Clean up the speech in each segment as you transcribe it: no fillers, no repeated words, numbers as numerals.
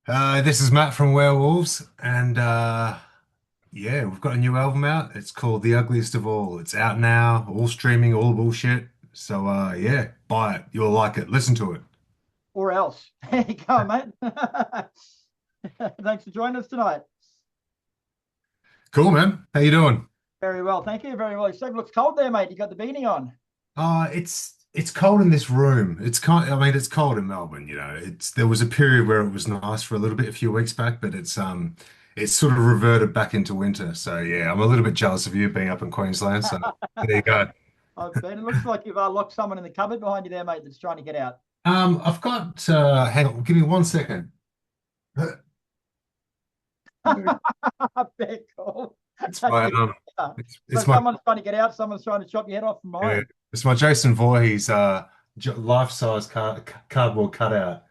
This is Matt from Werewolves, and yeah, we've got a new album out. It's called The Ugliest of All. It's out now, all streaming, all bullshit. So yeah, buy it. You'll like it. Listen to it. Or else. There you go, mate. Thanks for joining us tonight. Cool, man. How you doing? Very well. Thank you. Very well. It looks cold there, mate. You got the beanie on. It's cold in this room. I mean, it's cold in Melbourne, It's there was a period where it was nice for a little bit a few weeks back, but it's sort of reverted back into winter. So yeah, I'm a little bit jealous of you being up in Queensland. So there you go. I've been. It looks like you've locked someone in the cupboard behind you there, mate, that's trying to get out. I've got hang on, give me 1 second. Very cool. It's my So it's my someone's trying to get out, someone's trying to chop your head off from yeah, mine. it's my Jason Voorhees life-size cardboard cutout.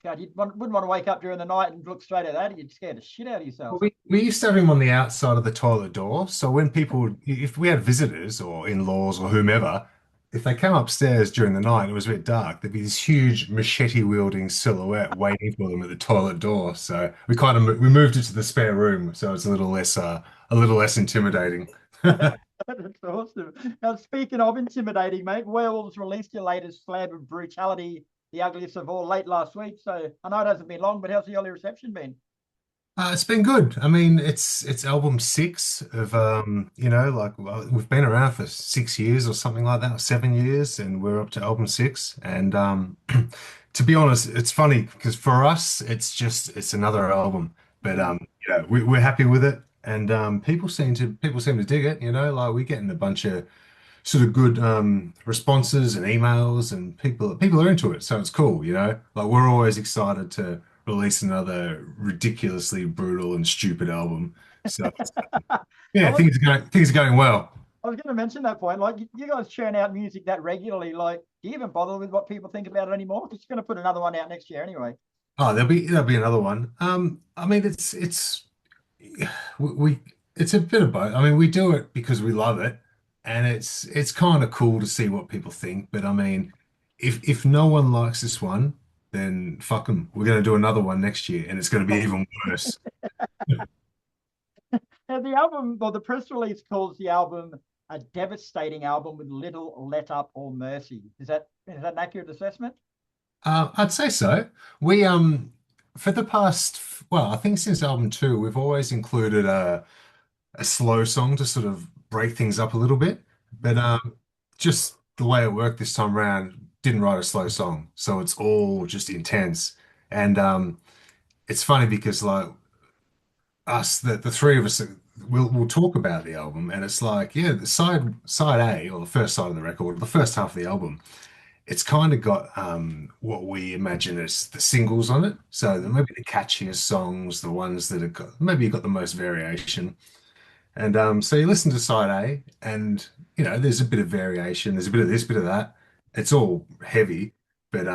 God, you wouldn't want to wake up during the night and look straight at that. You'd scare the shit out of Well, yourself. we used to have him on the outside of the toilet door. So when people, if we had visitors or in-laws or whomever, if they came upstairs during the night and it was a bit dark, there'd be this huge machete-wielding silhouette waiting for them at the toilet door. So we moved it to the spare room, so it's a little less intimidating. That's awesome. Now, speaking of intimidating, mate, Werewolves released your latest slab of brutality, the ugliest of all, late last week. So I know it hasn't been long, but how's the early reception been? It's been good. I mean, it's album six of we've been around for 6 years or something like that, or 7 years, and we're up to album six. And to be honest, it's funny because for us, it's another album, but Mm. we're happy with it, and people seem to dig it. Like we're getting a bunch of sort of good responses and emails, and people are into it, so it's cool. Like we're always excited to release another ridiculously brutal and stupid album. So I yeah, was things are going well. I was going to mention that point. Like, you guys churn out music that regularly. Like, do you even bother with what people think about it anymore? Because you're going to put another one out next year anyway. Oh, there'll be another one. I mean, we it's a bit of both. I mean, we do it because we love it, and it's kind of cool to see what people think. But I mean, if no one likes this one, then fuck them. We're gonna do another one next year, and it's gonna be even worse. And the album, or the press release calls the album a devastating album with little let up or mercy. Is that an accurate assessment? I'd say so. We for the past, well, I think since album two, we've always included a slow song to sort of break things up a little bit. But just the way it worked this time around, didn't write a slow song, so it's all just intense. And it's funny because like the three of us, we'll talk about the album, and it's like, yeah, the side A, or the first side of the record, the first half of the album, it's kind of got what we imagine as the singles on it. So maybe the catchiest songs, the ones that have got maybe you've got the most variation. And so you listen to side A, and there's a bit of variation, there's a bit of this, bit of that. It's all heavy, but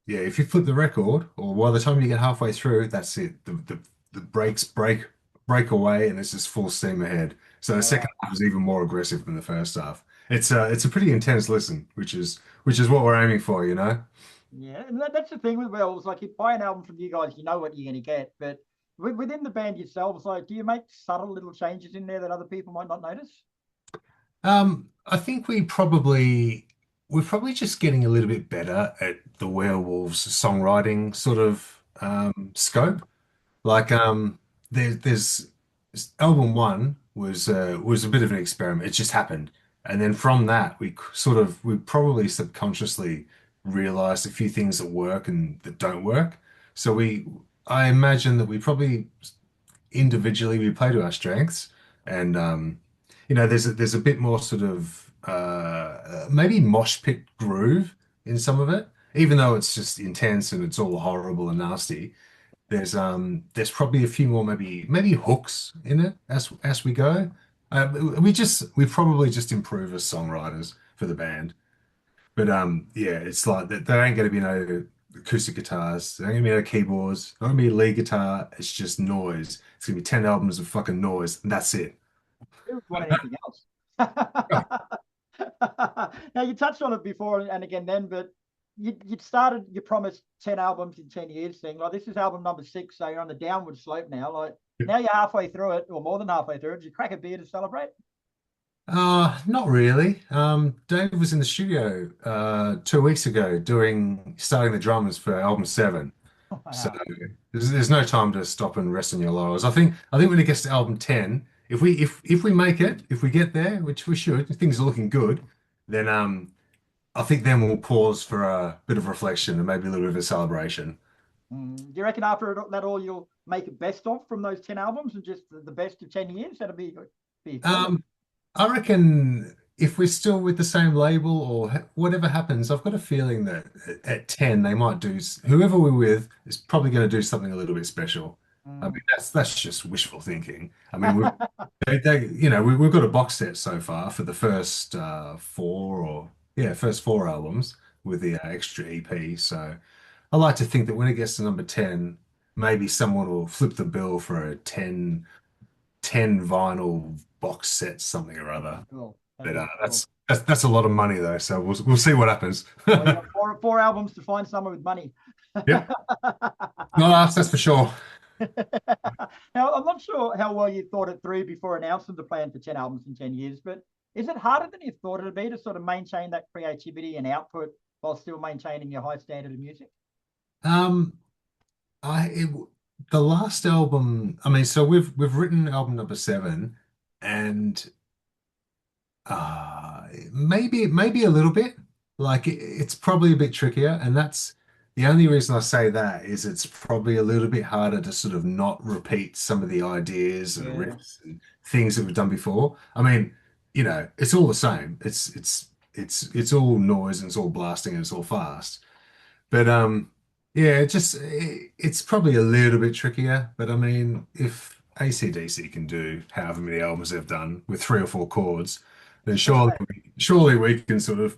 yeah, if you flip the record, or by the time you get halfway through, that's it. The brakes break away, and it's just full steam ahead. So the second half is even more aggressive than the first half. It's a pretty intense listen, which is what we're aiming for, you know? Yeah, and that's the thing with Wells. Like, if you buy an album from you guys, you know what you're going to get. But within the band yourselves, like, do you make subtle little changes in there that other people might not notice? I think we're probably just getting a little bit better at the Werewolves songwriting sort of scope. Like there's album one was a bit of an experiment. It just happened. And then from that we probably subconsciously realized a few things that work and that don't work. So I imagine that we probably individually we play to our strengths, and there's a bit more sort of maybe mosh pit groove in some of it, even though it's just intense and it's all horrible and nasty. There's probably a few more maybe hooks in it as we go. We probably just improve as songwriters for the band. But yeah, it's like there ain't gonna be no acoustic guitars, there ain't gonna be no keyboards, not gonna be a lead guitar. It's just noise. It's gonna be 10 albums of fucking noise, and that's it. Who would want anything else? Now, you touched on it before and again then, but you'd started, you promised 10 albums in 10 years thing. Like, this is album number 6, so you're on the downward slope now. Like, now you're halfway through it, or more than halfway through it. Did you crack a beer to celebrate? Not really. Dave was in the studio 2 weeks ago starting the drums for album 7. So Wow. there's no time to stop and rest on your laurels. I think when it gets to album 10, if we make it, if we get there, which we should, if things are looking good, then I think then we'll pause for a bit of reflection and maybe a little bit of a celebration. Do you reckon after that all you'll make a best of from those 10 albums and just the best of 10 years? That'd be cool. Um, I reckon if we're still with the same label or whatever happens, I've got a feeling that at 10 they might whoever we're with is probably going to do something a little bit special. I mean, Mm. that's just wishful thinking. I mean, we've got a box set so far for the first first 4 albums with the extra EP. So I like to think that when it gets to number 10, maybe someone will flip the bill for a ten vinyl box set, something or other. Cool. That'd But be cool. that's a lot of money though, so we'll see what happens. Well, you got four albums to find someone with money. Yep, not us, that's for sure. Now, I'm not sure how well you thought it through before announcing the plan for 10 albums in 10 years, but is it harder than you thought it'd be to sort of maintain that creativity and output while still maintaining your high standard of music? Um, I it, the last album, I mean, so we've written album number 7, and maybe a little bit. Like it's probably a bit trickier, and that's the only reason I say that is it's probably a little bit harder to sort of not repeat some of the ideas and Yeah. riffs and things that we've done before. I mean, it's all the same. It's all noise and it's all blasting and it's all fast. But yeah, it's probably a little bit trickier. But I mean, if AC/DC can do however many albums they've done with 3 or 4 chords, then surely we can sort of,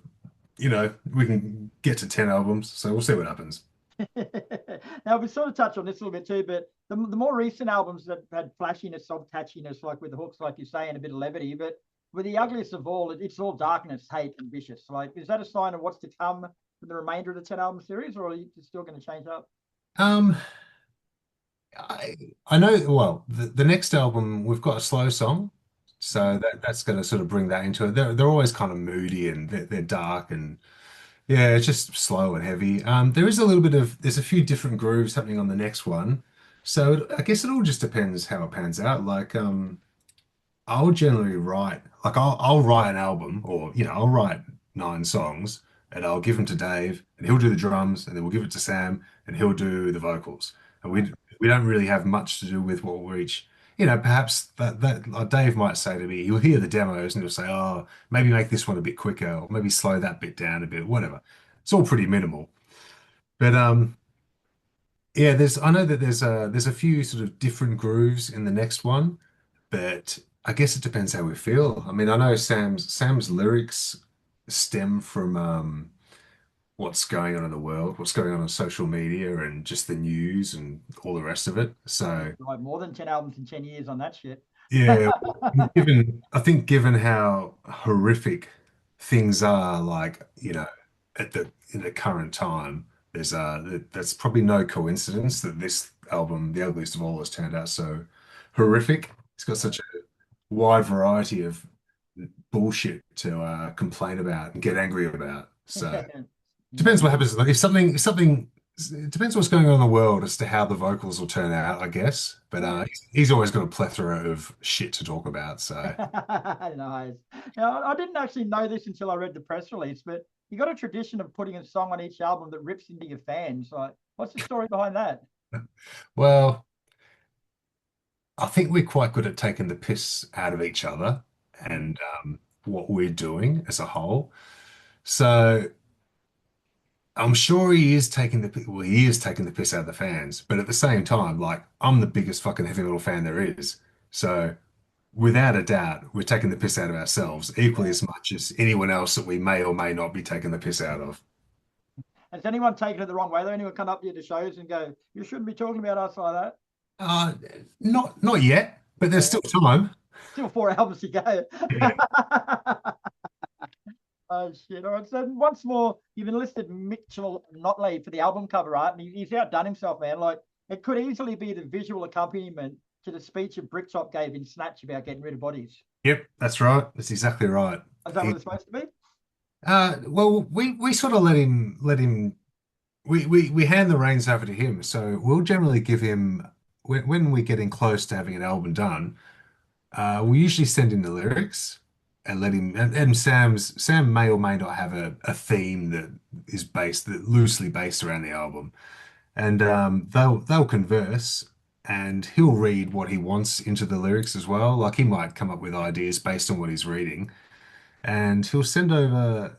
we can get to 10 albums. So we'll see what happens. Now, we sort of touched on this a little bit too, but the more recent albums that had flashiness, soft catchiness, like with the hooks, like you say, and a bit of levity, but with the ugliest of all, it's all darkness, hate, and vicious. Like, is that a sign of what's to come for the remainder of the 10 album series, or are you still going to change up? Um, I I know, well, the next album we've got a slow song, so that's going to sort of bring that into it. They're always kind of moody and they're dark and yeah, it's just slow and heavy. There's a few different grooves happening on the next one. So I guess it all just depends how it pans out. Like, I'll generally I'll write an album or, I'll write 9 songs and I'll give them to Dave and he'll do the drums and then we'll give it to Sam and he'll do the vocals. And we don't really have much to do with what we're each, perhaps that like Dave might say to me, he'll hear the demos and he'll say, oh, maybe make this one a bit quicker or maybe slow that bit down a bit, whatever. It's all pretty minimal. But yeah, I know that there's a few sort of different grooves in the next one, but I guess it depends how we feel. I mean, I know Sam's lyrics stem from what's going on in the world, what's going on social media, and just the news and all the rest of it. Yeah, So like more than 10 albums in 10 years on that shit. yeah, given how horrific things are, like in the current time, that's probably no coincidence that this album, The Ugliest of All, has turned out so horrific. It's got such a wide variety of bullshit to complain about and get angry about. So depends Yeah. what happens. Like if something it depends what's going on in the world as to how the vocals will turn out, I guess. But Yeah. he's always got a plethora of shit to talk about. So Nice. Now, I didn't actually know this until I read the press release, but you got a tradition of putting a song on each album that rips into your fans. Like, what's the story behind that? well, I think we're quite good at taking the piss out of each other Mm. and what we're doing as a whole. So I'm sure he is taking the piss out of the fans, but at the same time, like I'm the biggest fucking heavy metal fan there is. So without a doubt, we're taking the piss out of ourselves equally Yeah. as much as anyone else that we may or may not be taking the piss out of. Has anyone taken it the wrong way? Though anyone come up to you to shows and go, "You shouldn't be talking about us like that." Uh, not yet, but there's Yeah. still time. Still 4 albums to go. Yeah. Oh shit! All right. So once more, you've enlisted Mitchell Notley for the album cover art, and he's outdone himself, man. Like it could easily be the visual accompaniment to the speech that Bricktop gave in Snatch about getting rid of bodies. Yep, that's right. That's exactly right. Is that what it's supposed to be? Well, we sort of let him we hand the reins over to him. So we'll generally give him when we're getting close to having an album done, we usually send him the lyrics and let him and Sam may or may not have a theme that is based that loosely based around the album. And they'll converse and he'll read what he wants into the lyrics as well. Like he might come up with ideas based on what he's reading. And he'll send over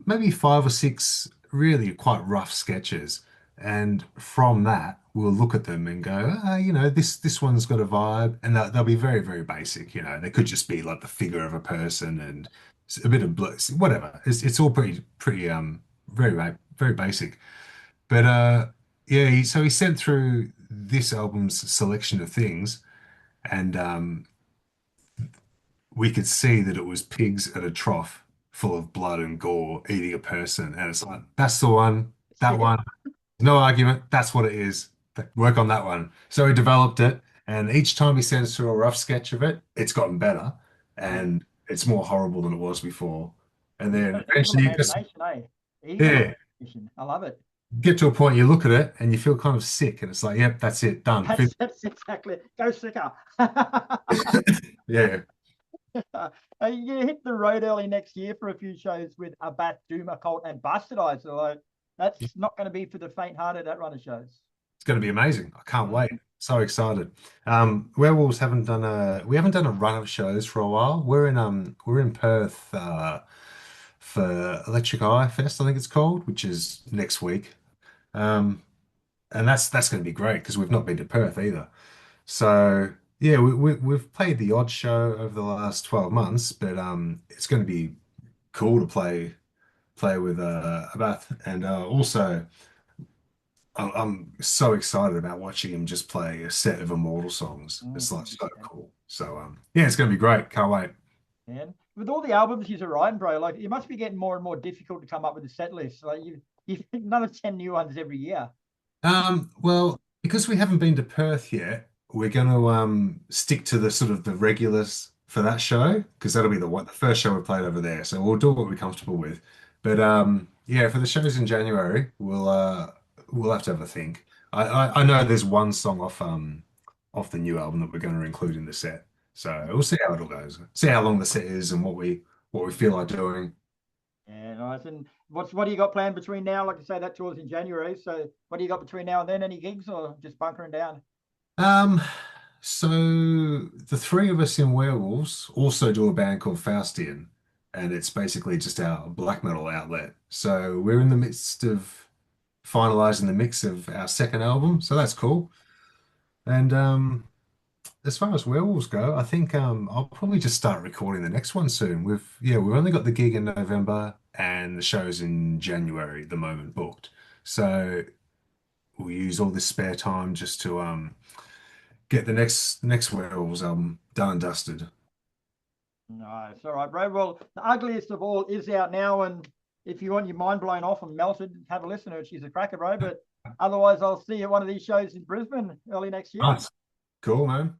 maybe five or six really quite rough sketches. And from that, we'll look at them and go, this one's got a vibe, and they'll be very, very basic. They could just be like the figure of a person and a bit of whatever. It's all pretty very very basic. But yeah, so he sent through this album's selection of things, and we could see that it was pigs at a trough full of blood and gore eating a person. And it's like, that's the one, that Yeah. one. No argument. That's what it is. Work on that one. So he developed it. And each time he sends through a rough sketch of it, it's gotten better and it's more horrible than it was before. And He's then got an evil eventually you just, imagination, eh? Evil yeah, imagination. I love it. get to a point you look at it and you feel kind of sick. And it's like, yep, that's it, done. That's exactly. Go sicker. Yeah. You hit the road early next year for a few shows with Abath, Doom Occult, and Bastardized. So like, that's not going to be for the faint-hearted at runner shows. It's going to be amazing. I can't Mm. wait. So excited. Werewolves haven't done we haven't done a run of shows for a while. We're in Perth for Electric Eye Fest, I think it's called, which is next week. Um, and that's going to be great because we've not been to Perth either. So yeah, we've played the odd show over the last 12 months, but it's going to be cool to play with Abath and also. I'm so excited about watching him just play a set of Immortal songs. It's like so cool. So yeah, it's gonna be great. Can't wait. And with all the albums you're writing, bro, like it must be getting more and more difficult to come up with a set list. Like you another 10 new ones every year. Well, because we haven't been to Perth yet, we're gonna stick to the sort of the regulars for that show because that'll be the first show we played over there. So we'll do what we're comfortable with. But yeah, for the shows in January, we'll have to have a think. I know there's one song off the new album that we're going to include in the set. So we'll see how it all goes. See how long the set is and what we feel like doing. Yeah, nice. And what do you got planned between now? Like I say, that tour's in January. So what do you got between now and then? Any gigs or just bunkering down? Um, so the three of us in Werewolves also do a band called Faustian, and it's basically just our black metal outlet. So we're in the midst of finalizing the mix of our second album, so that's cool. And as far as werewolves go, I think I'll probably just start recording the next one soon. We've only got the gig in November and the shows in January at the moment booked. So we'll use all this spare time just to get the next werewolves album done and dusted. Nice. All right, bro. Well, the ugliest of all is out now, and if you want your mind blown off and melted, have a listen to it. She's a cracker, bro. But otherwise, I'll see you at one of these shows in Brisbane early next year. Nice. Cool, man.